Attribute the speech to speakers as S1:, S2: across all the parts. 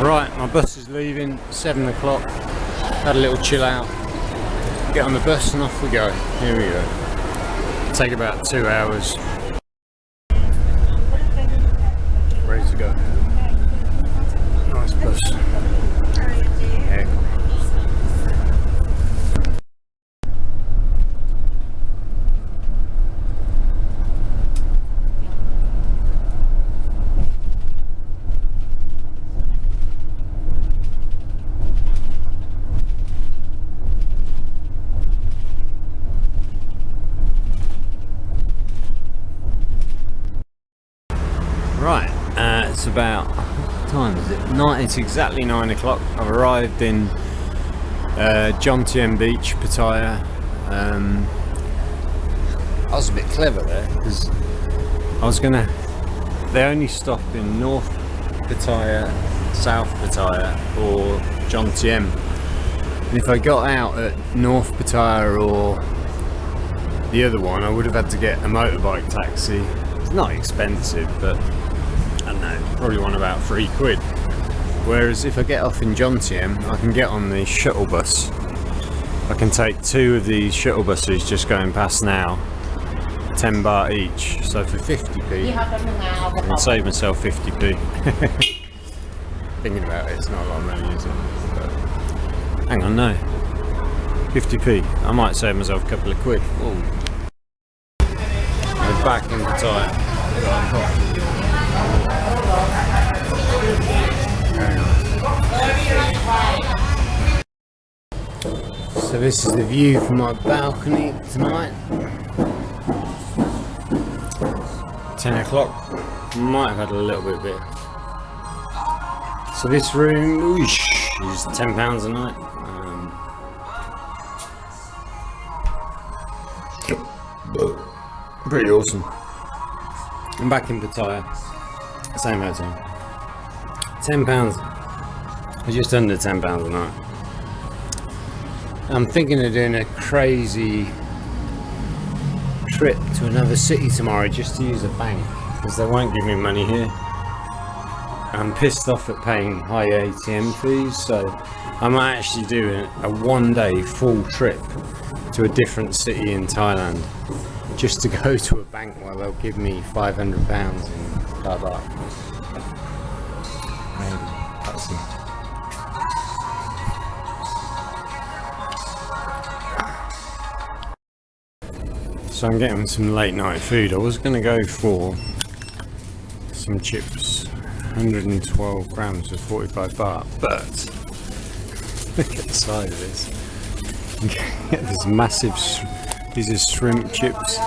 S1: Right, my bus is leaving, 7 o'clock. Had a little chill out. Get on the bus and off we go. Here we go. Take about 2 hours. Ready to go. Nice bus. Yeah. Right, it's about, what time is it? It's exactly 9 o'clock. I've arrived in Jomtien Beach, Pattaya. I was a bit clever there because I was gonna. They only stop in North Pattaya, South Pattaya, or Jomtien. And if I got out at North Pattaya or the other one, I would have had to get a motorbike taxi. It's not expensive, but I don't know, probably want about £3. Whereas if I get off in Jomtien, I can get on the shuttle bus. I can take 2 of these shuttle buses just going past now, 10 baht each. So for 50p, I can save myself 50p. Thinking about it, it's not a lot of money, is it? But hang on, no. 50p. I might save myself a couple of quid. Ooh. We're back in Pattaya. So this is the view from my balcony tonight. 10 o'clock. Might have had a little bit of it. So this room is £10 a night. Pretty awesome. I'm back in Pattaya. Same hotel. £10. Just under £10 a night. I'm thinking of doing a crazy trip to another city tomorrow just to use a bank because they won't give me money here. I'm pissed off at paying high ATM fees, so I might actually do a one-day full trip to a different city in Thailand just to go to a bank where they'll give me £500 in Thai baht. Maybe. That's it. So I'm getting some late night food. I was going to go for some chips, 112 grams for 45 baht, but look at the size of this. You get this massive, these are shrimp chips,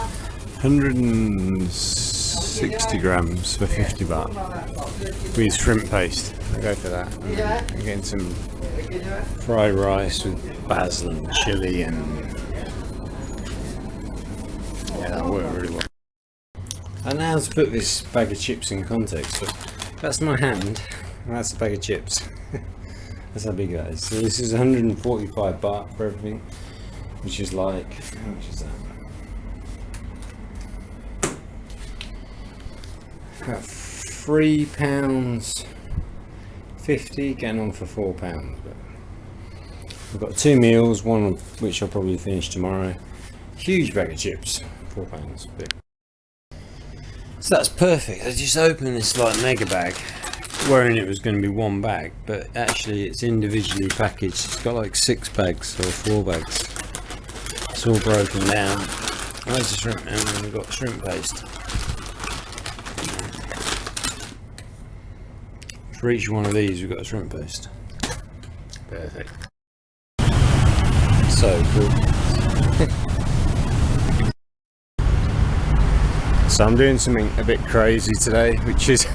S1: 160 grams for 50 baht with shrimp paste. I'll go for that. I'm getting some fried rice with basil and chilli, and yeah, that'll work really well. And now to put this bag of chips in context, but that's my hand, and that's a bag of chips. That's how big that is. So this is 145 baht for everything, which is like, how much is that? About £3.50, getting on for £4. But we've got 2 meals, one of which I'll probably finish tomorrow. Huge bag of chips, £4 big. So that's perfect. I just opened this like mega bag, worrying it was going to be one bag, but actually it's individually packaged. It's got like 6 bags or 4 bags. It's all broken down. Where's the shrimp? And then we've got shrimp paste. For each one of these we've got a shrimp paste. Perfect. So cool. So I'm doing something a bit crazy today, which is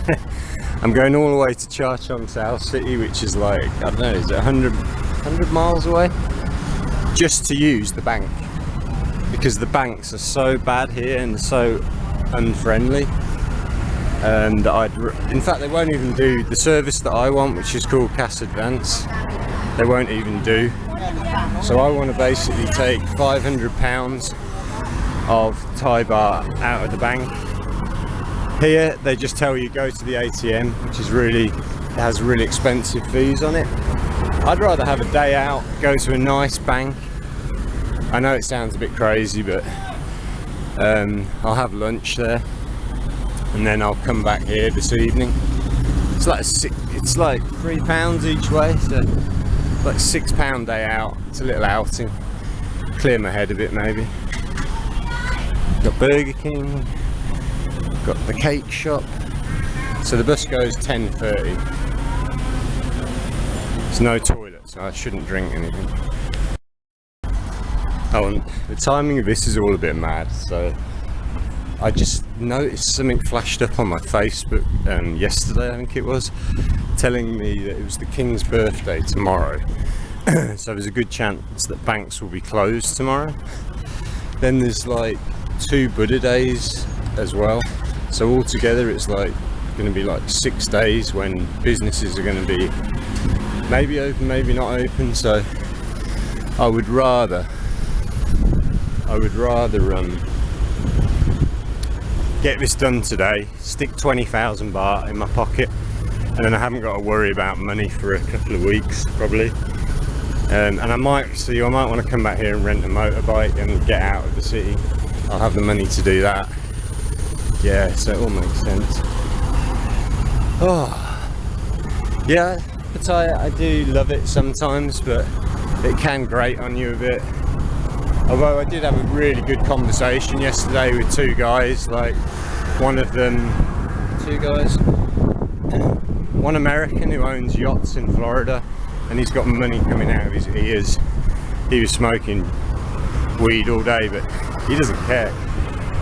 S1: I'm going all the way to Chachong South City, which is like, I don't know, is it 100 miles away? Just to use the bank, because the banks are so bad here and so unfriendly. And in fact, they won't even do the service that I want, which is called Cash Advance. They won't even do. So I want to basically take £500 of Thai baht out of the bank. Here they just tell you go to the ATM, which is really has really expensive fees on it. I'd rather have a day out, go to a nice bank. I know it sounds a bit crazy, but I'll have lunch there and then I'll come back here this evening. It's like £3 each way, so like £6 day out. It's a little outing, clear my head a bit maybe. Got Burger King, got the cake shop. So the bus goes 10:30. There's no toilet, so I shouldn't drink anything. Oh, and the timing of this is all a bit mad. So I just noticed something flashed up on my Facebook yesterday, I think it was, telling me that it was the King's birthday tomorrow. So there's a good chance that banks will be closed tomorrow. Then there's like 2 Buddha days as well. So altogether it's like going to be like 6 days when businesses are going to be maybe open, maybe not open. So I would rather get this done today, stick 20,000 baht in my pocket, and then I haven't got to worry about money for a couple of weeks probably. And I might want to come back here and rent a motorbike and get out of the city. I'll have the money to do that. Yeah, so it all makes sense. Oh, yeah, Pattaya, I do love it sometimes, but it can grate on you a bit. Although I did have a really good conversation yesterday with 2 guys, like one of them, 2 guys, one American who owns yachts in Florida, and he's got money coming out of his ears. He was smoking weed all day, but he doesn't care.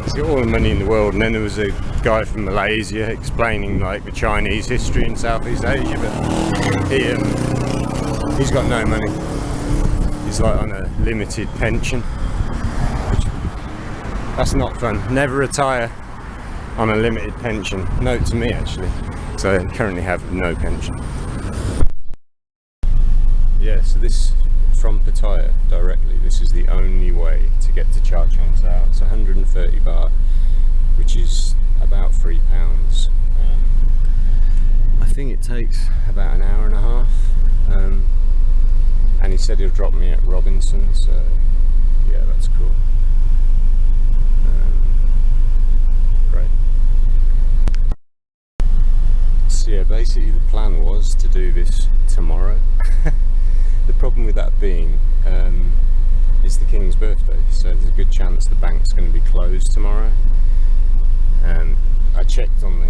S1: He's got all the money in the world. And then there was a guy from Malaysia explaining like the Chinese history in Southeast Asia, but he's got no money. He's like on a limited pension. That's not fun. Never retire on a limited pension. Note to me actually. So I currently have no pension. Yeah, so this from Pattaya directly, this is the only way to get to Char Chong Sao. It's 130 baht, which is about £3. I think it takes about an hour and a half. And he said he'll drop me at Robinson, so yeah, that's cool. Great. So yeah, basically the plan was to do this tomorrow. The problem with that being is the King's birthday, so there's a good chance the bank's going to be closed tomorrow. I checked on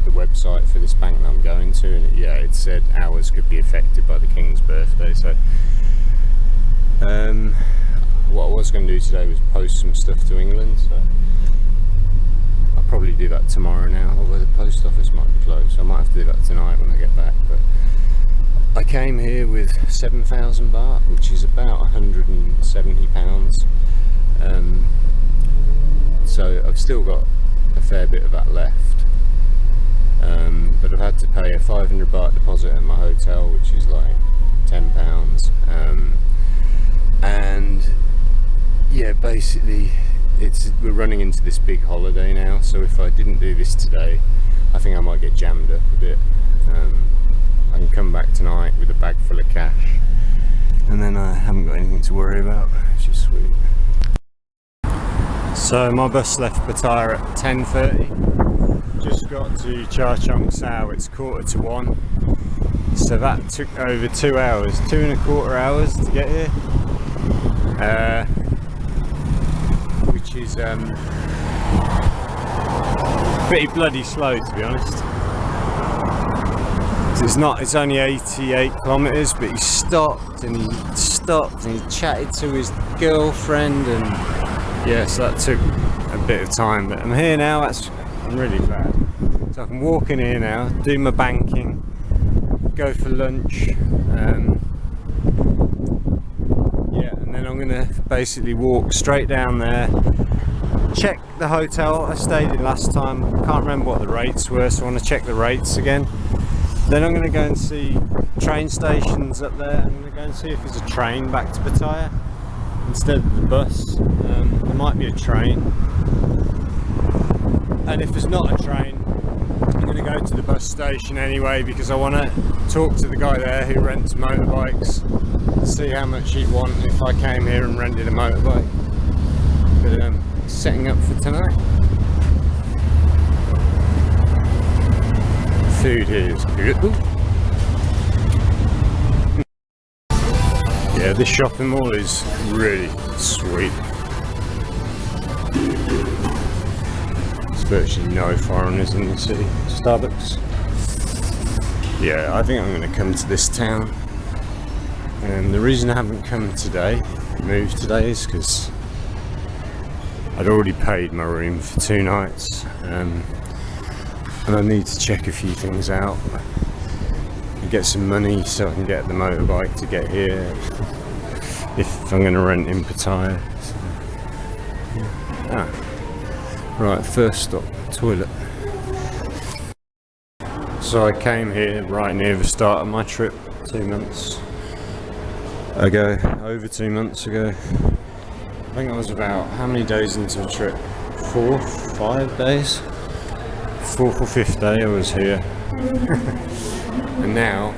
S1: the website for this bank that I'm going to, and it said hours could be affected by the King's birthday. So what I was going to do today was post some stuff to England, so I'll probably do that tomorrow now, although the post office might be closed, so I might have to do that tonight when I get back. But I came here with 7,000 baht, which is about £170. So I've still got a fair bit of that left. But I've had to pay a 500 baht deposit at my hotel, which is like £10. And yeah, basically we're running into this big holiday now, so if I didn't do this today, I think I might get jammed up a bit. I can come back tonight with a bag full of cash, and then I haven't got anything to worry about, which is sweet. So my bus left Pattaya at 10:30. Just got to Char Chong Sao, it's 1:45. So that took over 2 hours, 2¼ hours to get here. Which is pretty bloody slow, to be honest. It's only 88 kilometers, but he stopped and he chatted to his girlfriend, and yeah, so that took a bit of time, but I'm here now. I'm really glad. So I can walk in here now, do my banking, go for lunch, yeah, and then I'm gonna basically walk straight down there, check the hotel I stayed in last time. Can't remember what the rates were, so I want to check the rates again. Then I'm going to go and see train stations up there. I'm going to go and see if there's a train back to Pattaya instead of the bus. There might be a train, and if there's not a train, I'm going to go to the bus station anyway because I want to talk to the guy there who rents motorbikes to see how much he'd want if I came here and rented a motorbike. But setting up for tonight. Food here is good. Yeah, this shopping mall is really sweet. There's virtually no foreigners in the city. Starbucks. Yeah, I think I'm going to come to this town. And the reason I haven't come today, moved today, is because I'd already paid my room for 2 nights. And I need to check a few things out. Get some money so I can get the motorbike to get here if I'm going to rent in Pattaya. So, yeah. Right, first stop, toilet. So I came here right near the start of my trip 2 months ago, over 2 months ago. I think I was about, how many days into the trip? 4, 5 days? 4th or 5th day I was here. And now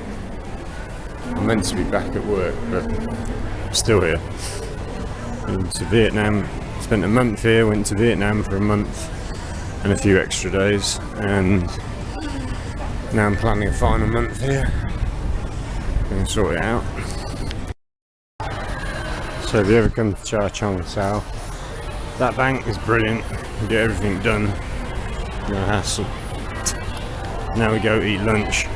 S1: I'm meant to be back at work, but I'm still here. Went to Vietnam, spent a month here, went to Vietnam for a month and a few extra days, and now I'm planning a final month here. Gonna sort it out. So if you ever come to Cha Chong Sao, that bank is brilliant. You get everything done, no hassle. Now we go eat lunch.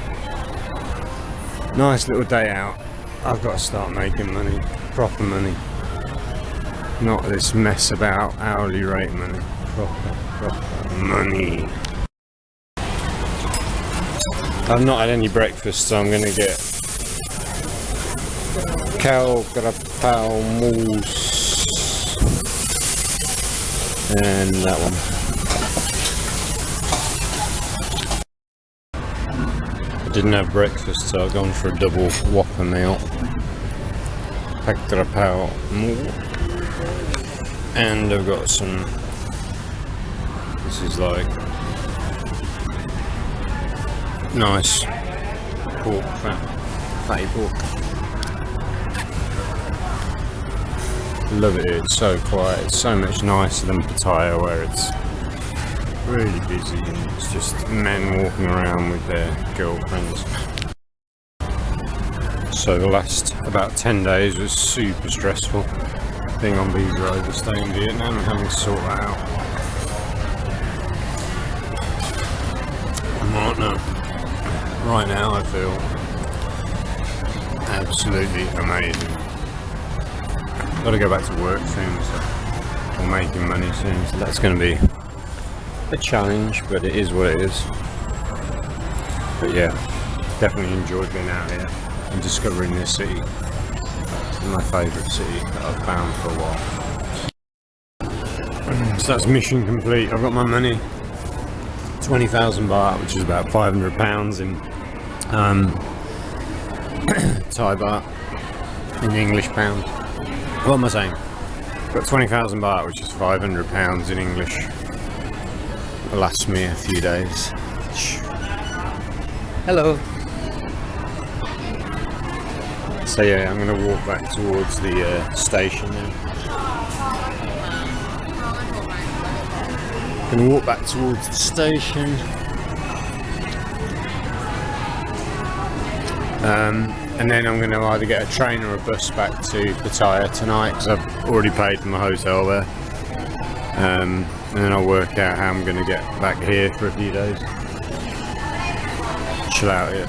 S1: Nice little day out. I've got to start making money, proper money. Not this mess about hourly rate money. Proper money. I've not had any breakfast, so I'm going to get cow grapao mousse and that one. Didn't have breakfast, so I've gone for a double Whopper meal. Pattaya more. And I've got some, this is like nice pork, fatty pork. Love it here, it's so quiet, it's so much nicer than Pattaya where it's really busy and it's just men walking around with their girlfriends. So the last about 10 days was super stressful. Being on visa overstaying in Vietnam and having to sort that out. Right now I feel absolutely amazing. Got to go back to work soon, so I'm making money soon, so that's going to be a challenge, but it is what it is. But yeah, definitely enjoyed being out here and discovering this city. It's my favourite city that I've found for a while. So that's mission complete. I've got my money, 20,000 baht, which is about £500 in Thai baht, in English pound. What am I saying? I've got 20,000 baht, which is £500 in English. It'll last me a few days. Hello. So yeah, I'm going to walk back towards the station now. Going to walk back towards the station. And then I'm going to either get a train or a bus back to Pattaya tonight because I've already paid for my hotel there. And then I'll work out how I'm going to get back here for a few days. Chill out here.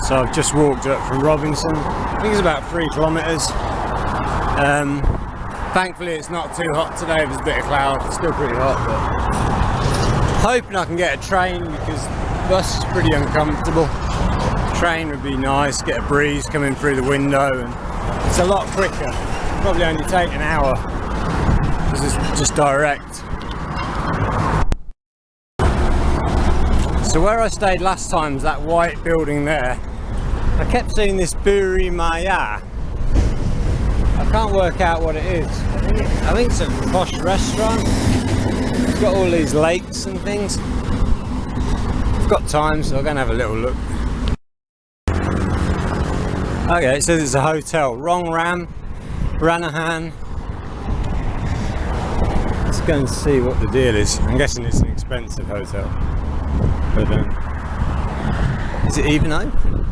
S1: So I've just walked up from Robinson. I think it's about 3 kilometres. Thankfully it's not too hot today, there's a bit of cloud, it's still pretty hot, but hoping I can get a train because the bus is pretty uncomfortable. Train would be nice, get a breeze coming through the window, and it's a lot quicker. Probably only take an hour because it's just direct. So where I stayed last time is that white building there. I kept seeing this Buri Maya. I can't work out what it is. I think it's a posh restaurant. got all these lakes and things. I've got time, so I'm going to have a little look. Okay, it says it's a hotel. Rongram, Ranahan. Let's go and see what the deal is. I'm guessing it's an expensive hotel. But is it even open?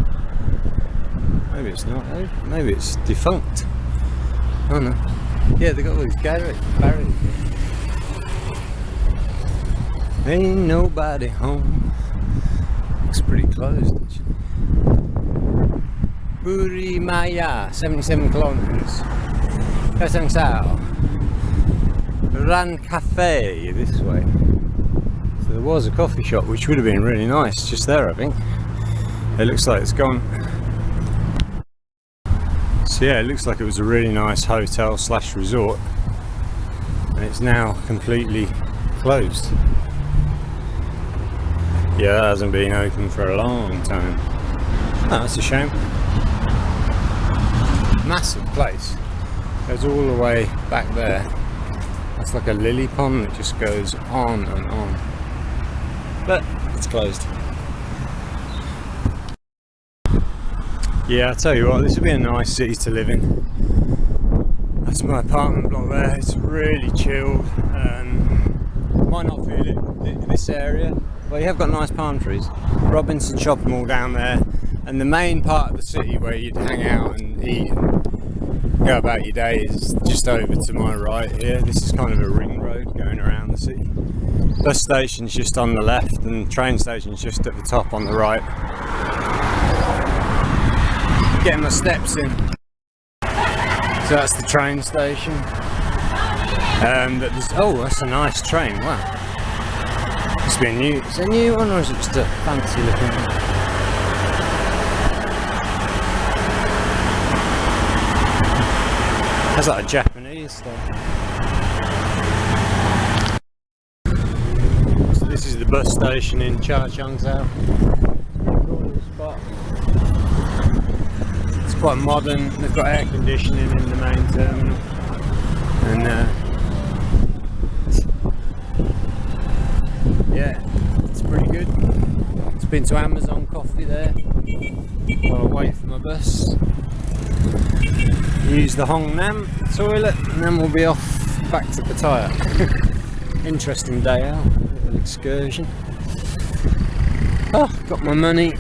S1: Maybe it's not open. Maybe it's defunct. I don't know. Yeah, they got all these barriers. Ain't nobody home. Looks pretty closed actually. Buri Maya, 77 kilometers. Kasang Sao. Ran Cafe this way. So there was a coffee shop which would have been really nice just there, I think. It looks like it's gone. So yeah, it looks like it was a really nice hotel slash resort, and it's now completely closed. Yeah, it hasn't been open for a long time. Oh, that's a shame. Massive place. Goes all the way back there. That's like a lily pond that just goes on and on. But it's closed. Yeah, I'll tell you what, this would be a nice city to live in. That's my apartment block there. It's really chilled. Might not feel it, this area. Well, you have got nice palm trees. Robinson Shopping Mall down there. And the main part of the city where you'd hang out and eat and go about your day is just over to my right here. This is kind of a ring road going around the city. Bus station's just on the left and train station's just at the top on the right. Getting my steps in. So that's the train station. Oh, that's a nice train, wow. Must be a new, is it a new one or is it just a fancy looking one? That's like a Japanese stuff. So this is the bus station in Chachangsao. Cool spot. It's quite modern. They've got air conditioning in the main terminal, and yeah, it's pretty good. It's been to Amazon Coffee there while I wait for my bus. Use the Hongnam toilet and then we'll be off back to Pattaya. Interesting day out, a little excursion. Oh, got my money.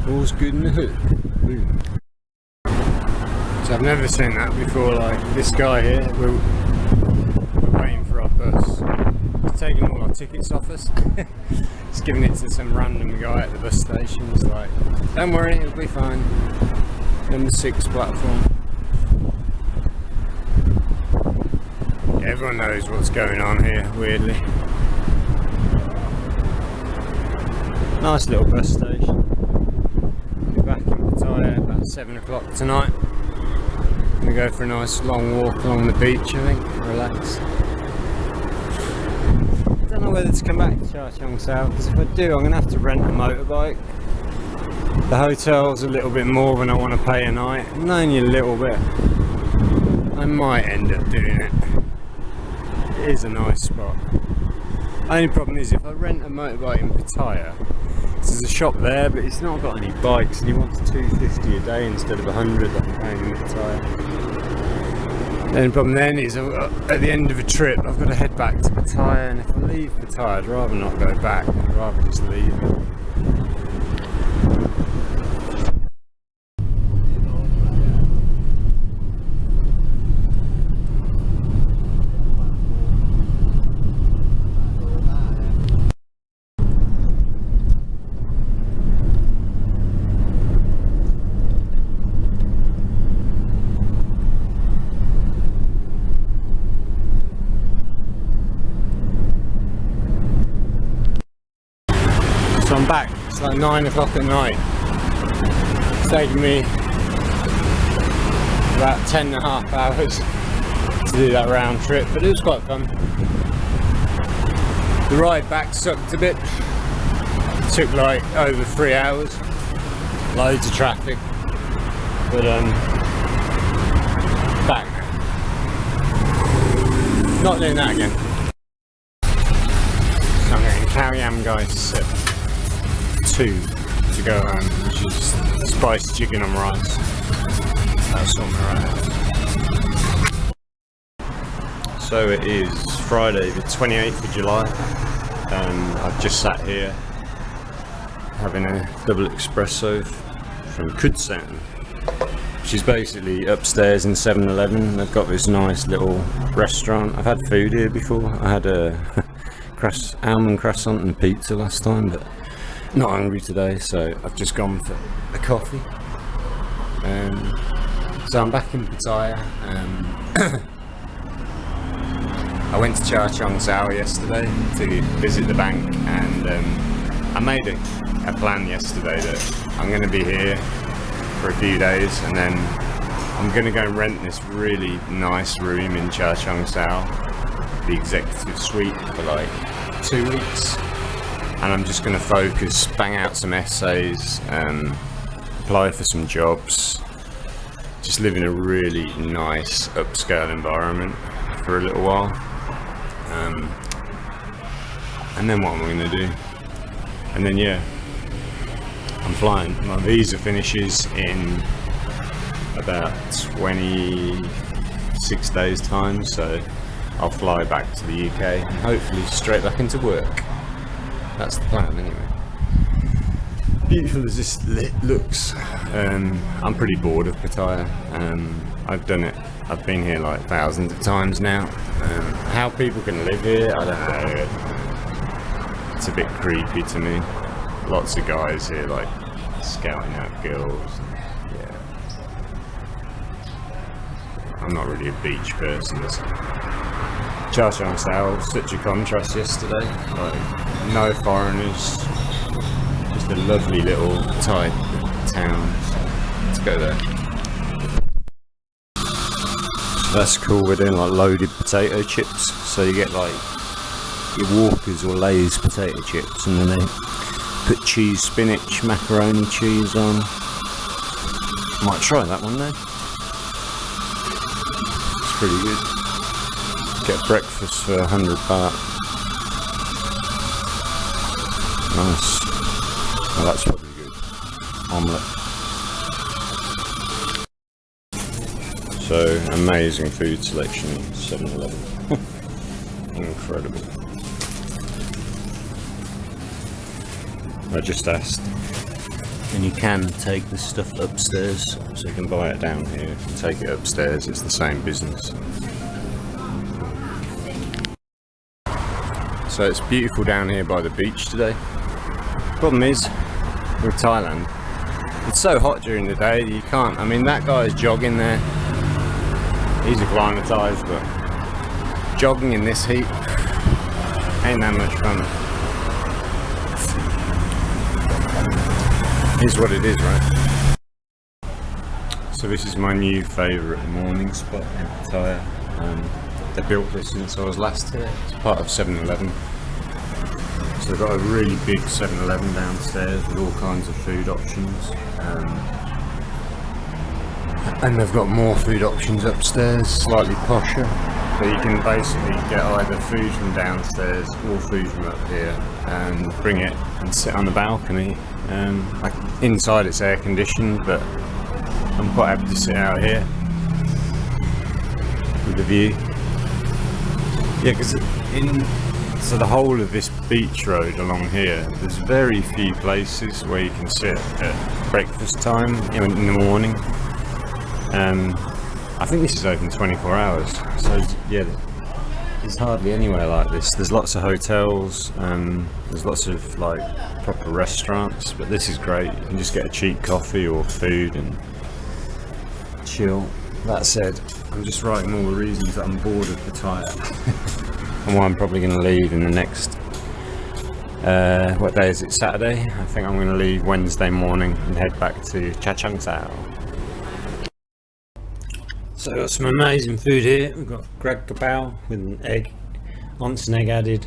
S1: All's good in the hood. Boom. So I've never seen that before, like this guy here, we're waiting for our bus. He's taking all our tickets off us. He's giving it to some random guy at the bus station. He's like, don't worry, it'll be fine. Number 6 platform. Yeah, everyone knows what's going on here, weirdly. Nice little bus station. We'll be back in Pattaya about 7 o'clock tonight. Gonna go for a nice long walk along the beach, I think, relax. Don't know whether to come back to Chachangsao, because if I do, I'm going to have to rent a motorbike. The hotel's a little bit more than I want to pay a night, and only a little bit. I might end up doing it. It is a nice spot. Only problem is if I rent a motorbike in Pattaya, there's a shop there, but it's not got any bikes, and he wants $250 a day instead of $100 that I'm paying in Pattaya. The only problem then is at the end of a trip I've got to head back to Pattaya, and if I leave Pattaya I'd rather not go back, I'd rather just leave it. So I'm back, it's like 9 o'clock at night. It's taken me about 10.5 hours to do that round trip, but it was quite fun. The ride back sucked a bit. It took like over 3 hours. Loads of traffic. But back. Not doing that again. So I'm getting khao yam guys at 2 to go home, which is spiced chicken on rice. That's on my right. So it is Friday the 28th of July. I've just sat here having a double espresso from Kudsan, which is basically upstairs in 7-Eleven. They've got this nice little restaurant. I've had food here before. I had a almond croissant and pizza last time, but not hungry today, so I've just gone for a coffee. So I'm back in Pattaya. I went to Chong Sao yesterday to visit the bank, and I made a plan yesterday that I'm going to be here for a few days, and then I'm going to go and rent this really nice room in Chong Sao, the executive suite, for like 2 weeks, and I'm just going to focus, bang out some essays, apply for some jobs, just live in a really nice upscale environment for a little while. And then what am I going to do? And then yeah, I'm flying. My visa finishes in about 26 days time, so I'll fly back to the UK and hopefully straight back into work. That's the plan anyway. Beautiful as this looks, I'm pretty bored of Pattaya. I've done it. I've been here like thousands of times now. How people can live here, I don't know. It's a bit creepy to me. Lots of guys here like scouting out girls. Yeah. I'm not really a beach person. Chong Sao, such a contrast yesterday. Like no foreigners. Just a lovely little Thai town. Let's go there. That's cool. We're doing like loaded potato chips, so you get like your Walkers or Lay's potato chips, and then they put cheese, spinach, macaroni cheese on. Might try that one though. It's pretty good. Get breakfast for 100 baht. Nice. Oh, that's probably good. Omelette. So amazing food selection at 7-Eleven. Incredible. I just asked, and you can take this stuff upstairs, so you can buy it down here and take it upstairs. It's the same business. So it's beautiful down here by the beach today. Problem is, with Thailand, it's so hot during the day that you can't. I mean, that guy's jogging there. He's acclimatized, but jogging in this heat ain't that much fun. Is what it is, right? So this is my new favourite morning spot in Pattaya. They built this since I was last here. It's part of 7-Eleven. So they've got a really big 7-Eleven downstairs with all kinds of food options. And they've got more food options upstairs, slightly posher. So you can basically get either food from downstairs or food from up here and bring it and sit on the balcony. Like inside it's air conditioned, but I'm quite happy to sit out here with the view. Yeah, because so the whole of this beach road along here, there's very few places where you can sit at breakfast time in the morning. I think this is open 24 hours, so yeah, there's hardly anywhere like this. There's lots of hotels, there's lots of like proper restaurants, but this is great. You can just get a cheap coffee or food and chill. That said, I'm just writing all the reasons that I'm bored of Pattaya and why I'm probably going to leave in the next what day is it? Saturday? I think I'm going to leave Wednesday morning and head back to Chong Sao. So I've got some amazing food here. We've got greg kabao with an egg, onsen egg added,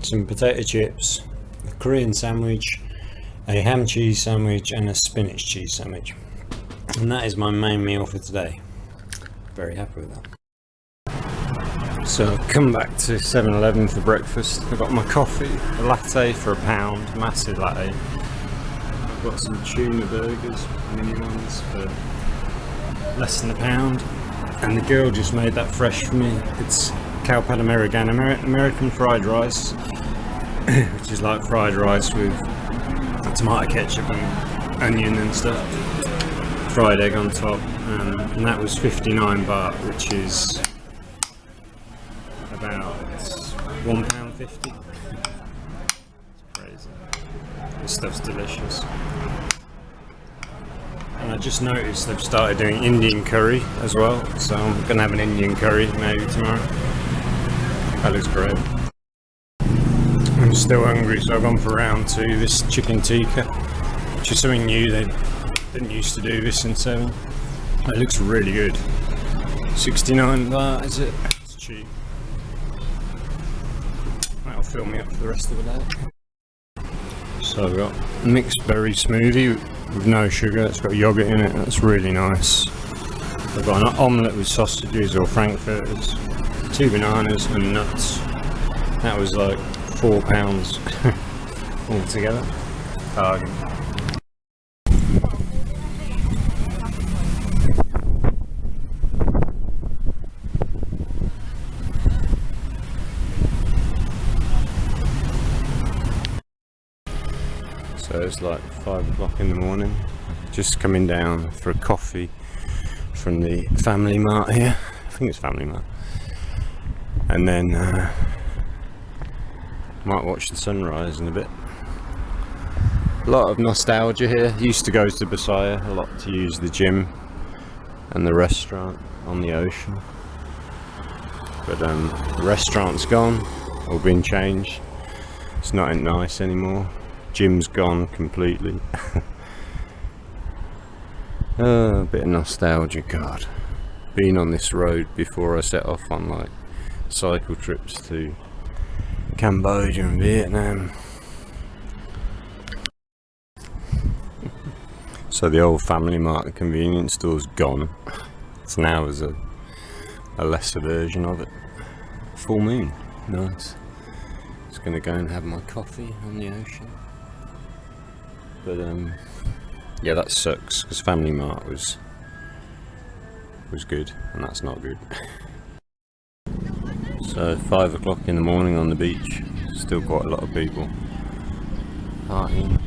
S1: some potato chips, a Korean sandwich, a ham cheese sandwich and a spinach cheese sandwich. And that is my main meal for today. Very happy with that. So I've come back to 7-Eleven for breakfast. I got my coffee, a latte for £1, massive latte. I've got some tuna burgers, mini ones for less than £1. And the girl just made that fresh for me. It's cow pad American fried rice, which is like fried rice with tomato ketchup and onion and stuff. Fried egg on top, and that was 59 baht, which is about £1.50. It's crazy. This stuff's delicious. And I just noticed they've started doing Indian curry as well, so I'm gonna have an Indian curry maybe tomorrow. That looks great. I'm still hungry, so I've gone for round 2. This chicken tikka, which is something new. They didn't used to do this in 7. It looks really good. 69 baht, is it? It's cheap. That'll fill me up for the rest of the day. So I've got mixed berry smoothie with no sugar. It's got yogurt in it. That's really nice. I've got an omelette with sausages or frankfurters, 2 bananas and nuts. That was like £4 altogether. Bargain. So it's like 5 o'clock in the morning, just coming down for a coffee from the Family Mart here. I think it's Family Mart. And then might watch the sunrise in a bit. A lot of nostalgia here. Used to go to Pattaya a lot to use the gym and the restaurant on the ocean. But the restaurant's gone, or been changed. It's not nice anymore. Gym's gone completely. Oh, a bit of nostalgia, God. Been on this road before I set off on like cycle trips to Cambodia and Vietnam. So the old Family Mart convenience store's gone. It's now as a lesser version of it. Full moon, nice. Just gonna go and have my coffee on the ocean. But yeah, that sucks because Family Mart was good, and that's not good. So 5 o'clock in the morning on the beach, still quite a lot of people partying.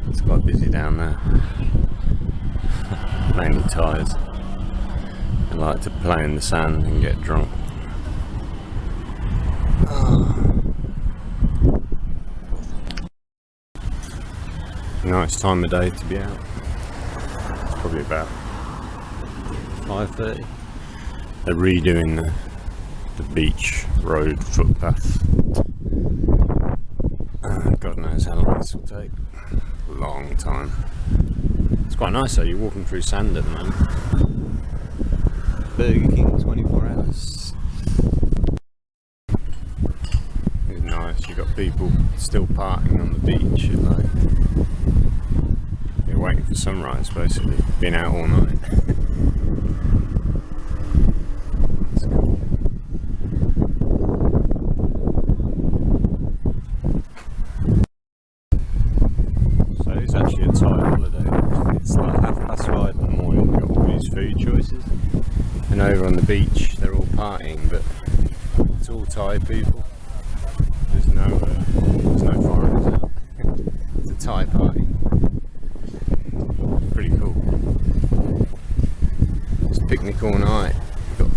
S1: It's quite busy down there. Mainly Thais. They like to play in the sand and get drunk. Nice time of day to be out. It's probably about 5:30. They're redoing the beach road footpath. God knows how long this will take. A long time. It's quite nice though, you're walking through sand at the moment. Burger King 24 hours. It's nice, you've got people still partying on the beach at like, you're waiting for sunrise basically, been out all night. It's cool. So it's actually a Thai holiday. It's like 5:30 in the morning, we've got all these food choices. And over on the beach they're all partying, but it's all Thai people. There's no foreigners out. It's a Thai party. Pretty cool. It's a picnic all night. We've got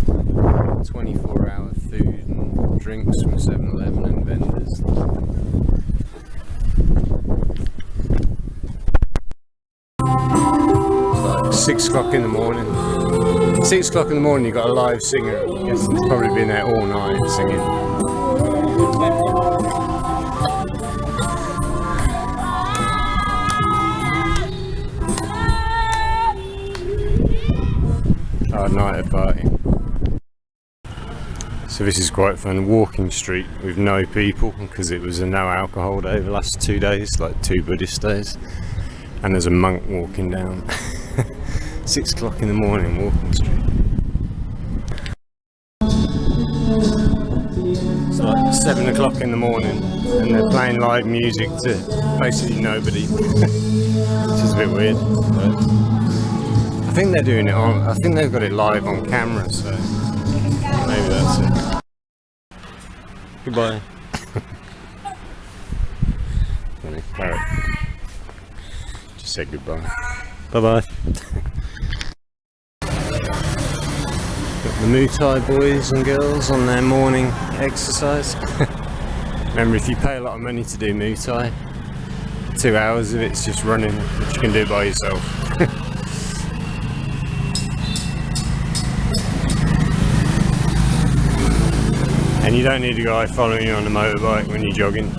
S1: 24-hour food and drinks from 7-Eleven and vendors. It's like 6 o'clock in the morning. 6 o'clock in the morning you've got a live singer. I guess he's probably been there all night singing. Hard night at party. So this is quite fun, walking street with no people because it was a no alcohol day the last 2 days, like 2 Buddhist days. And there's a monk walking down. 6 o'clock in the morning, walking street. 7 o'clock in the morning and they're playing live music to basically nobody, which is a bit weird. But I think they're doing it on, I think they've got it live on camera, so maybe that's it. Goodbye. Funny parrot. Just said goodbye. Bye bye. Got the Muay Thai boys and girls on their morning exercise. Remember, if you pay a lot of money to do Muay Thai, 2 hours of it's just running, which you can do by yourself. And you don't need a guy following you on a motorbike when you're jogging.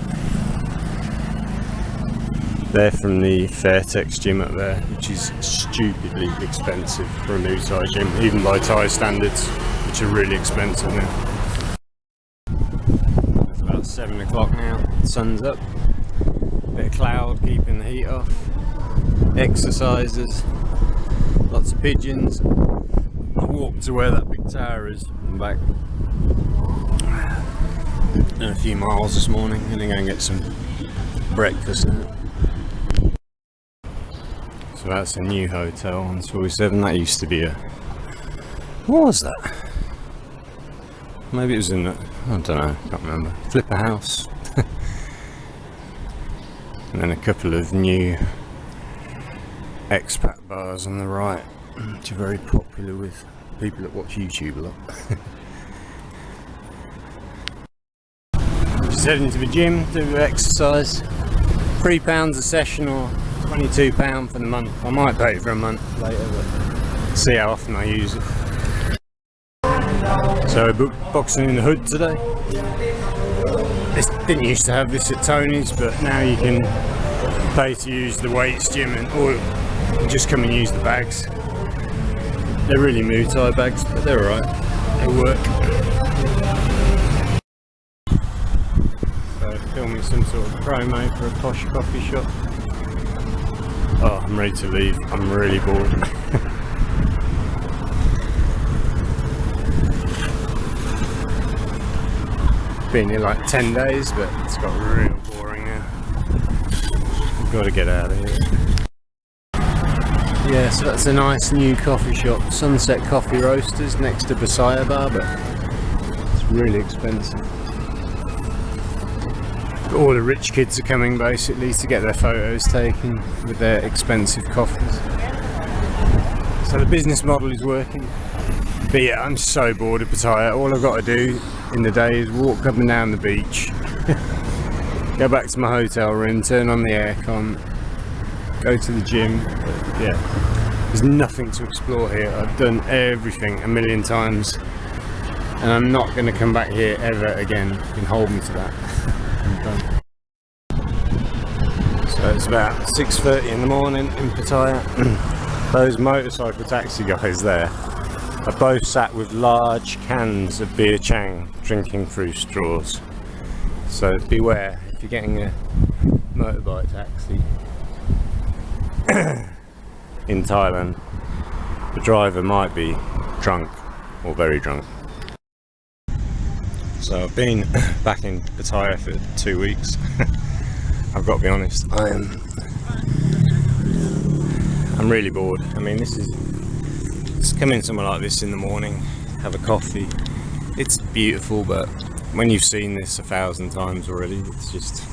S1: They're from the Fairtex gym up there, which is stupidly expensive for a Muay Thai gym, even by Thai standards, which are really expensive now. It's about 7 o'clock now, the sun's up, bit of cloud keeping the heat off, exercises, lots of pigeons. I walked to where that big tower is and back. Done a few miles this morning, gonna go and get some breakfast now. So that's a new hotel on 47. That used to be a, what was that? Maybe it was in, I don't know, can't remember. Flipper House. And then a couple of new expat bars on the right, which are very popular with people that watch YouTube a lot. Just heading to the gym, do exercise. £3 a session or £22 for the month. I might pay for a month later, but see how often I use it. So I booked boxing in the hood today. This didn't used to have this at Tony's, but now you can pay to use the weights gym or just come and use the bags. They're really Muay Thai bags, but they're alright. They work. So filming some sort of promo for a posh coffee shop. Oh, I'm ready to leave. I'm really bored. Been here like 10 days, but it's got real boring now. I've got to get out of here. Yeah, so that's a nice new coffee shop, Sunset Coffee Roasters, next to Pattaya Bar, but it's really expensive. All the rich kids are coming basically to get their photos taken with their expensive coffees. So the business model is working. But yeah, I'm so bored of Pattaya. All I've got to do in the day is walk up and down the beach, go back to my hotel room, turn on the aircon, go to the gym. But yeah, there's nothing to explore here. I've done everything a million times and I'm not going to come back here ever again. You can hold me to that. So it's about 6:30 in the morning in Pattaya. Those motorcycle taxi guys there are both sat with large cans of beer chang drinking through straws. So beware if you're getting a motorbike taxi in Thailand, the driver might be drunk or very drunk. So I've been back in Pattaya for 2 weeks. I've got to be honest, I'm really bored. I mean, just come in somewhere like this in the morning, have a coffee. It's beautiful, but when you've seen this 1,000 times already, it's just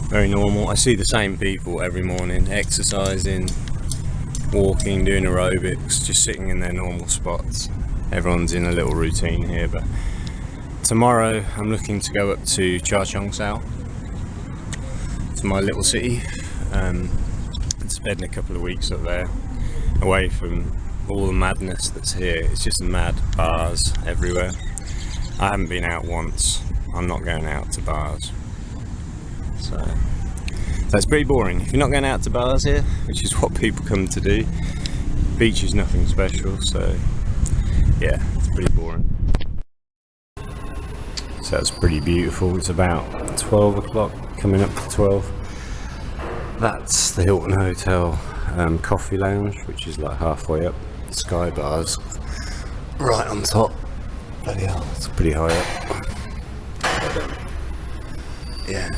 S1: very normal. I see the same people every morning, exercising, walking, doing aerobics, just sitting in their normal spots. Everyone's in a little routine here, but tomorrow I'm looking to go up to Chachoengsao, to my little city, and spend a couple of weeks up there, away from all the madness that's here. It's just mad bars everywhere. I haven't been out once. I'm not going out to bars. So it's pretty boring. If you're not going out to bars here, which is what people come to do, beach is nothing special, so yeah, it's pretty boring. So that's pretty beautiful. It's about 12 o'clock, coming up to 12. That's the Hilton Hotel coffee lounge, which is like halfway up. Sky bars right on top. Bloody hell, it's pretty high up. yeah,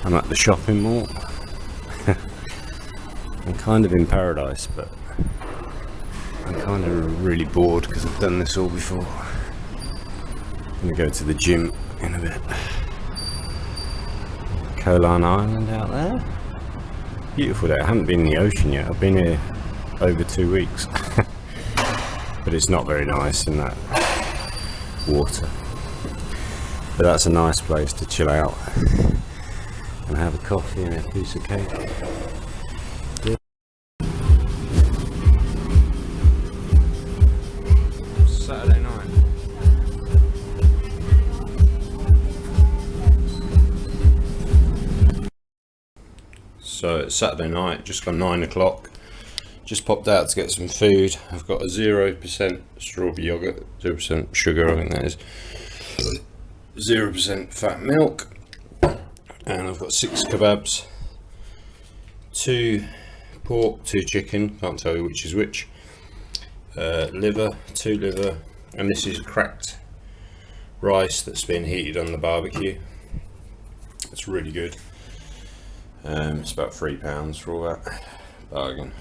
S1: I'm at the shopping mall. I'm kind of in paradise, but I'm kind of really bored because I've done this all before. I'm going to go to the gym in a bit. Kolan Island out there. Beautiful day. I haven't been in the ocean yet. I've been here over 2 weeks. But it's not very nice in that water. But that's a nice place to chill out and have a coffee and a piece of cake. Saturday night. So it's Saturday night, just gone 9 o'clock. Just popped out to get some food. I've got a 0% strawberry yogurt, 0% sugar, I think that is. 0% fat milk. And I've got 6 kebabs. 2 pork, 2 chicken, can't tell you which is which. Liver, 2 liver. And this is cracked rice that's been heated on the barbecue. It's really good. It's about £3 for all that. Bargain.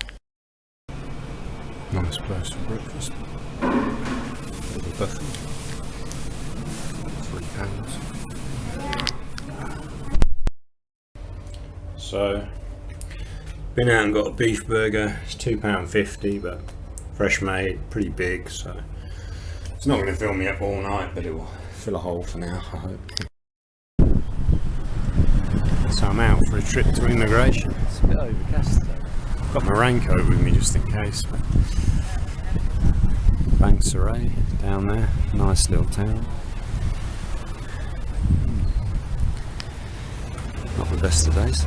S1: Nice place for breakfast. Little buffet. £3. So, been out and got a beef burger. It's £2.50, but fresh made, pretty big. So, it's not going to fill me up all night, but it will fill a hole for now, I hope. So I'm out for a trip to immigration. It's a bit overcast today. I've got my raincoat with me just in case. But Bangsaray down there, nice little town. Not the best of days.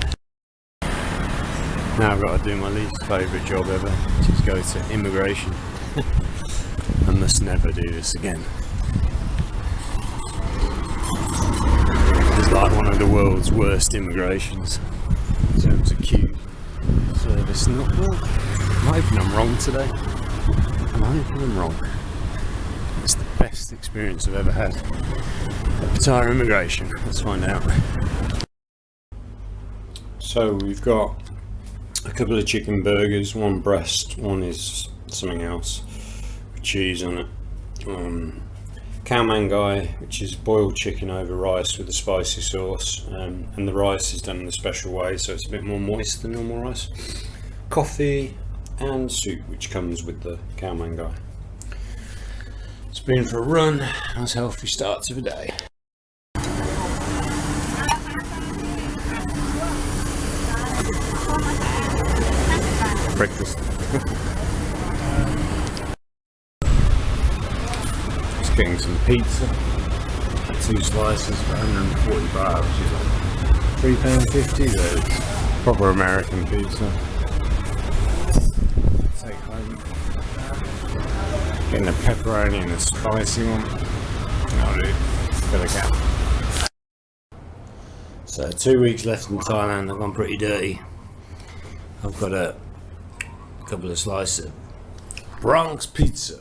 S1: Now I've got to do my least favourite job ever, which is go to immigration. I must never do this again. It's like one of the world's worst immigrations in terms of queue service. I'm hoping I'm wrong today. I'm hoping I'm wrong. It's the best experience I've ever had at Pattaya immigration. Let's find out. So we've got a couple of chicken burgers, one breast, one is something else with cheese on it. Khao mangai, which is boiled chicken over rice with a spicy sauce, and the rice is done in a special way, so it's a bit more moist than normal rice. Coffee and soup, which comes with the khao mangai. It's been for a run. Nice healthy start to the day. Breakfast. Getting some pizza, 2 slices for 140 baht, which is like £3.50. There's proper American pizza. Take home. Getting a pepperoni and a spicy one. That'll do for the cat. So 2 weeks left in Thailand. I've gone pretty dirty. I've got a couple of slices of Bronx pizza.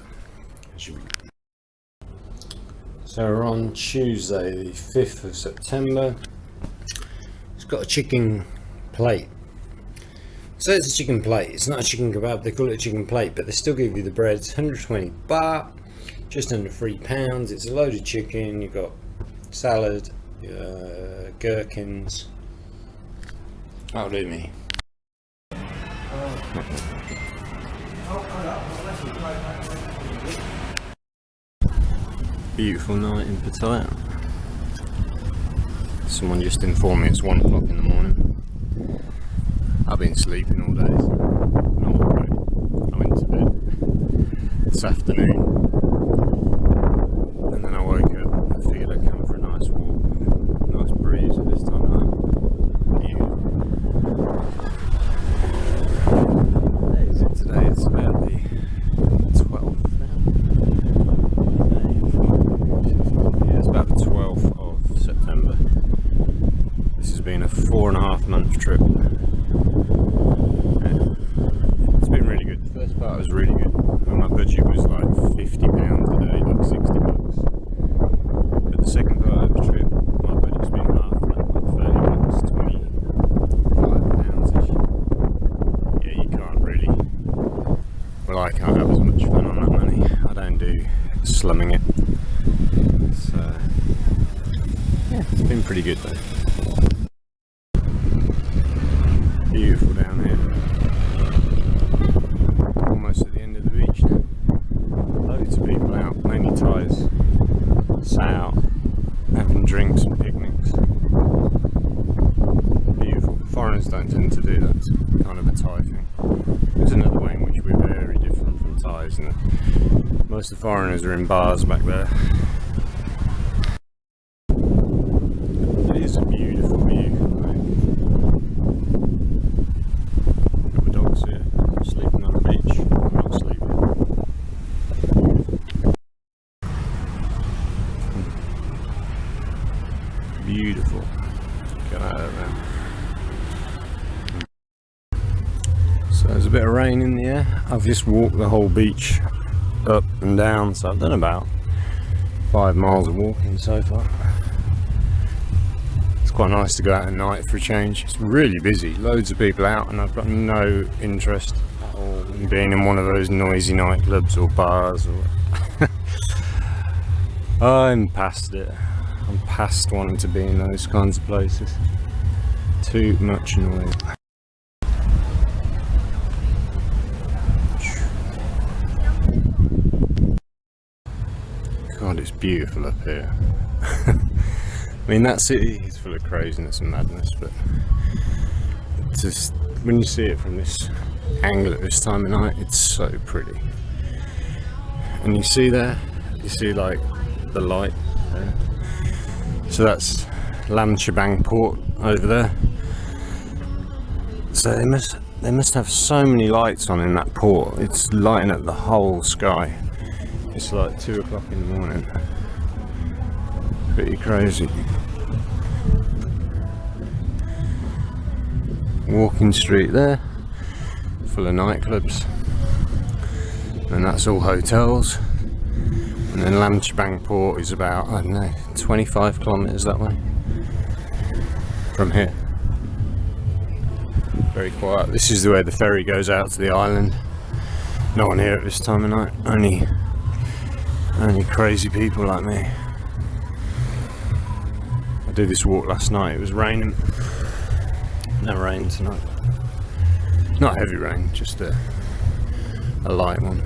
S1: So we're on Tuesday, the 5th of September. It's got a chicken plate. So it's a chicken plate. It's not a chicken kebab. They call it a chicken plate, but they still give you the bread. It's 120 baht, just under £3. It's a load of chicken. You've got salad, gherkins. That'll do me. Beautiful night in Pattaya. Someone just informed me it's 1 o'clock in the morning. I've been sleeping all day, so not great. I went to bed this afternoon, and then I woke up. I figured I'd come for a nice walk, nice breeze at this time of night. What day is it today? It's about the 12th now. Yeah, it's about the 12th of September. This has been a 4.5 month trip. It's been really good. The first part was really good. And my budget was like £50 a day, like 60 bucks. But the second part of the trip, my budget's been half that. slumming it. So yeah, it's been pretty good though. Beautiful down here. Almost at the end of the beach now. Loads of people out, mainly Thais, sat out having drinks and picnics. Beautiful. Foreigners don't tend to do that. It's kind of a Thai thing. There's another way in which we're very different from Thais, and most of the foreigners are in bars back there. It is a beautiful view. Got the dogs here sleeping on the beach. I'm not sleeping. Beautiful. Get out of there. So there's a bit of rain in the air. I've just walked the whole beach up and down, so I've done about 5 miles of walking so far. It's quite nice to go out at night for a change. It's really busy, loads of people out, and I've got no interest at all in being in one of those noisy nightclubs or bars or I'm past it. I'm past wanting to be in those kinds of places. Too much noise. God, it's beautiful up here. I mean, that city is full of craziness and madness, but just when you see it from this angle at this time of night, it's so pretty. And you see there, you see like the light there. So that's Lam Chabang port over there. So they must have so many lights on in that port. It's lighting up the whole sky. It's like 2 o'clock in the morning. Pretty crazy. Walking street there, full of nightclubs, and that's all hotels. And then Lam Chabang port is about, I don't know, 25 kilometres that way from here. Very quiet. This is where the ferry goes out to the island. No one here at this time of night. Only crazy people like me. I did this walk last night. It was raining. No rain tonight. Not heavy rain, just a light one.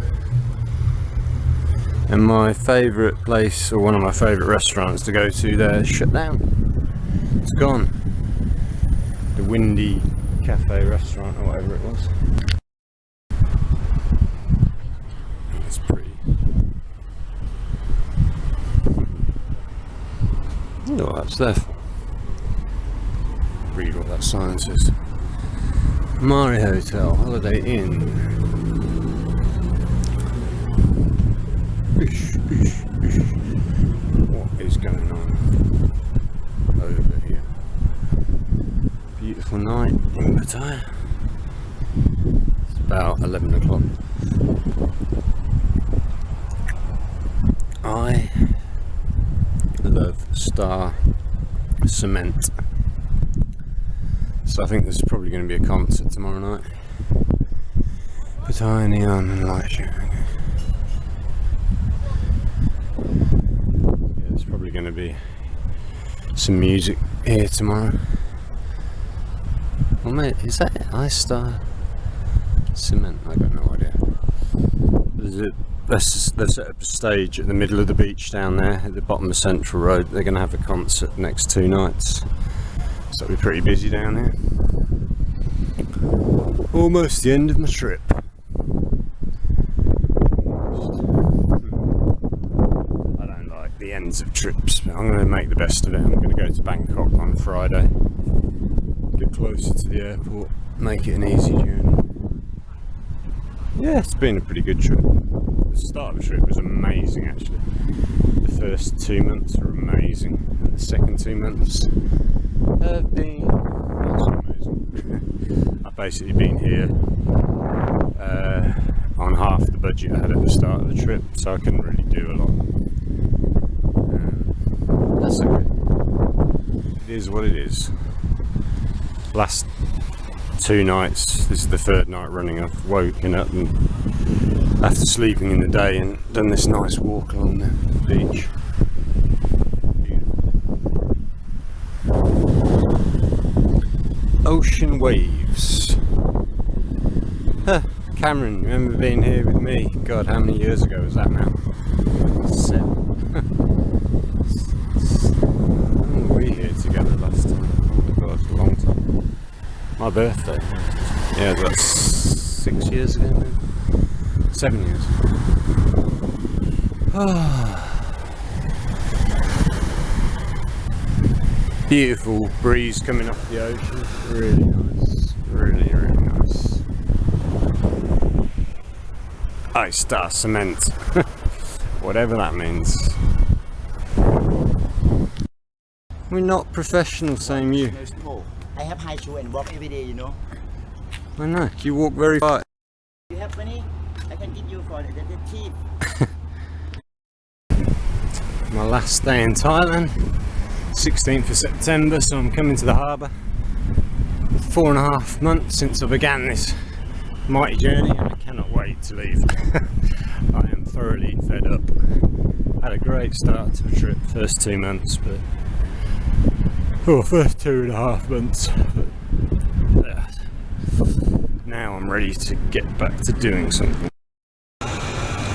S1: And my favourite place, or one of my favourite restaurants to go to there, is shut down. It's gone. The Windy Cafe restaurant, or whatever it was. It's pretty. I wonder what that's there for. Read what that sign says. Mari Hotel, Holiday Inn. What is going on over here? Beautiful night in Pattaya. It's about 11 o'clock. I love Star Cement. So I think there's probably going to be a concert tomorrow night. Pattaya Neon and Light Show. Probably going to be some music here tomorrow. Well, mate, is that it? Star Cement? I got no idea. They've set up a stage at the middle of the beach down there at the bottom of Central Road. They're going to have a concert next 2 nights, so it'll be pretty busy down here. Almost the end of my trip. The ends of trips, but I'm going to make the best of it. I'm going to go to Bangkok on Friday, get closer to the airport, make it an easy journey. Yeah, it's been a pretty good trip. The start of the trip was amazing actually. The first 2 months were amazing, and the second 2 months have been not so amazing. I've basically been here on half the budget I had at the start of the trip, so I couldn't really do a lot. That's okay. It is what it is. Last 2 nights, this is the 3rd night running, I've woken up and after sleeping in the day and done this nice walk along the beach. Ocean waves. Huh, Cameron, remember being here with me? God, how many years ago was that now? 7. When were we here together last time? Oh my God, a long time. My birthday. Yeah, that's 6 years ago now. 7 years. Beautiful breeze coming off the ocean. Really nice. Really, really nice. Ice star cement. Whatever that means. We're not professional, same you.
S2: I have high shoe and walk every day, you know.
S1: I know, you walk very far.
S2: You have money? I can give you for the cheap.
S1: My last day in Thailand, 16th of September, so I'm coming to the harbour. 4.5 months since I began this mighty journey, and I cannot wait to leave. I am thoroughly fed up. Had a great start to the trip, first 2 months, but first 2.5 months. But, now I'm ready to get back to doing something.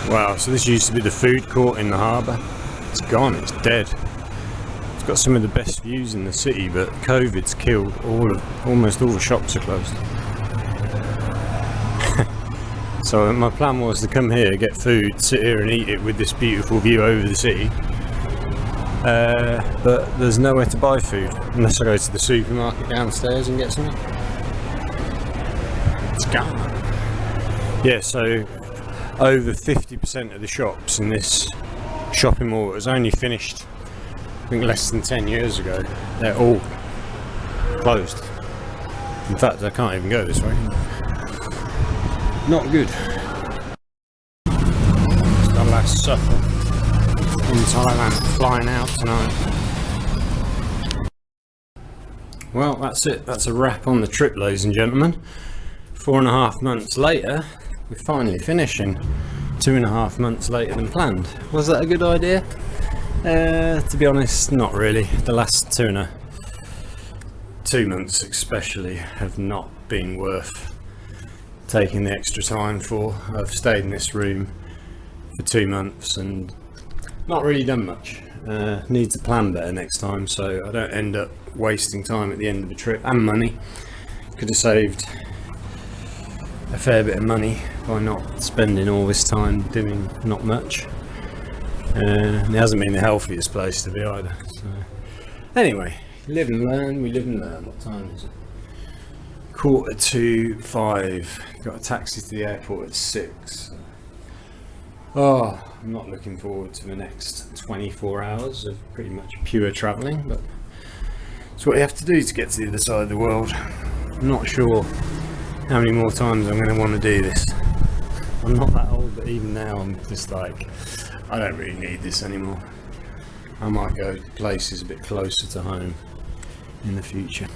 S1: Wow, so this used to be the food court in the harbour. It's gone, it's dead. It's got some of the best views in the city, but COVID's killed almost all the shops are closed. So my plan was to come here, get food, sit here and eat it with this beautiful view over the city. But there's nowhere to buy food unless I go to the supermarket downstairs and get something. It's gone. Yeah, so over 50% of the shops in this shopping mall was only finished, I think, less than 10 years ago. They're all closed. In fact, I can't even go this way. Not good. It's the last supper in Thailand, flying out tonight. Well, that's it. That's a wrap on the trip, ladies and gentlemen. 4.5 months later, we're finally finishing. 2.5 months later than planned. Was that a good idea? To be honest, not really. The last 2 months especially have not been worth taking the extra time for. I've stayed in this room for 2 months and not really done much. Need to plan better next time so I don't end up wasting time at the end of the trip and money. Could have saved a fair bit of money by not spending all this time doing not much. It hasn't been the healthiest place to be either. So, anyway, live and learn. We live and learn. What time is it? 4:45. Got a taxi to the airport at 6. Oh, I'm not looking forward to the next 24 hours of pretty much pure travelling, but it's what you have to do to get to the other side of the world. I'm not sure how many more times I'm going to want to do this. I'm not that old, but even now I'm just like, I don't really need this anymore. I might go to places a bit closer to home in the future.